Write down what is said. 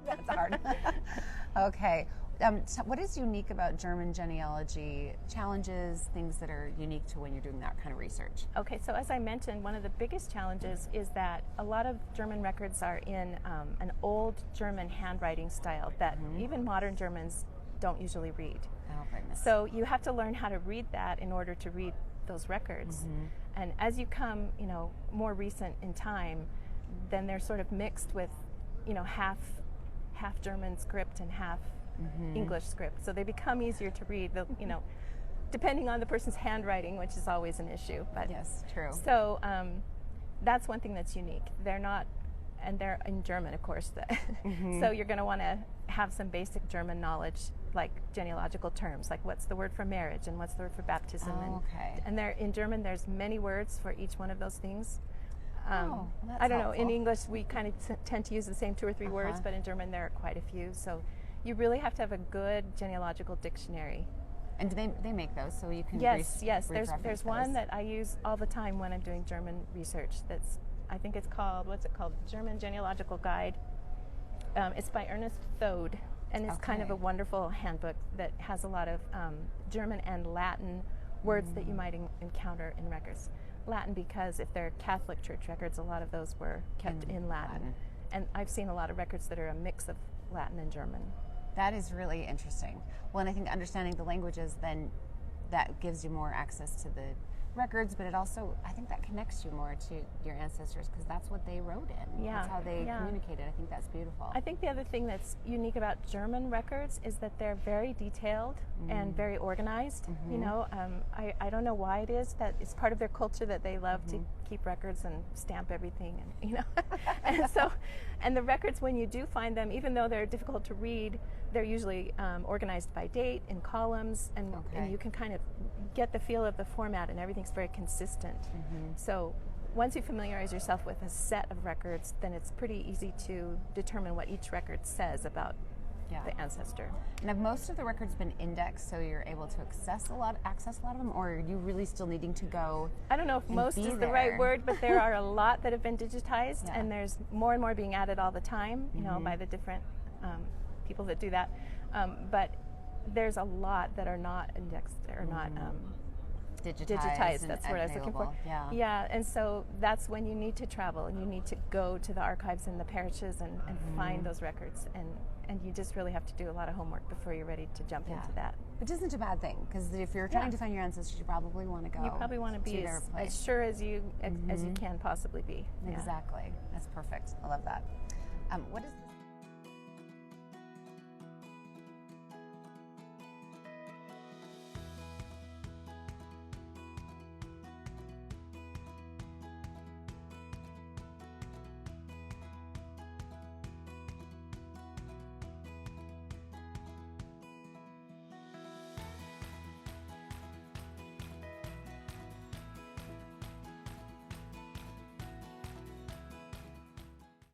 That's hard. Okay. So what is unique about German genealogy? Challenges, things that are unique to when you're doing that kind of research? Okay, so as I mentioned, one of the biggest challenges is that a lot of German records are in an old German handwriting style that even modern Germans don't usually read. Oh, goodness. So you have to learn how to read that in order to read those records. And as you come, more recent in time, then they're sort of mixed with, half German script and half English script. So they become easier to read, depending on the person's handwriting, which is always an issue. But yes, true. So that's one thing that's unique. They're not, and they're in German, of course. So you're going to want to have some basic German knowledge, like genealogical terms, like what's the word for marriage and what's the word for baptism. And there, in German, there's many words for each one of those things. Well, that's I don't know. helpful. In English, we kind of tend to use the same 2 or 3 words, but in German, there are quite a few. So you really have to have a good genealogical dictionary. And do they make those so you can yes. reference There's one that I use all the time when I'm doing German research. I think it's called, what's it called? German Genealogical Guide. It's by Ernest Thode, and it's kind of a wonderful handbook that has a lot of German and Latin words that you might encounter in records. Latin because if they're Catholic Church records, a lot of those were kept in Latin. And I've seen a lot of records that are a mix of Latin and German. That is really interesting. Well, and I think understanding the languages, then that gives you more access to the records, but it also, I think that connects you more to your ancestors because that's what they wrote in. Yeah. That's how they communicated. I think that's beautiful. I think the other thing that's unique about German records is that they're very detailed and very organized. I don't know why it is that it's part of their culture that they love to keep records and stamp everything, and and the records, when you do find them, even though they're difficult to read, they're usually organized by date in columns, and you can kind of get the feel of the format, and everything's very consistent. So once you familiarize yourself with a set of records, then it's pretty easy to determine what each record says about the ancestor. And have most of the records been indexed so you're able to access a lot of them, or are you really still needing to go? I don't know if most is the right word, but there are a lot that have been digitized, and there's more and more being added all the time, by the different people that do that. But there's a lot that are not indexed or not digitized. That's what I was looking for. Yeah, and so that's when you need to travel and you need to go to the archives in the parishes and find those records, and you just really have to do a lot of homework before you're ready to jump into that. Which isn't a bad thing, because if you're trying to find your ancestors, you probably want to go. You probably want to be as sure as you can possibly be. Exactly. That's perfect. I love that. What is this?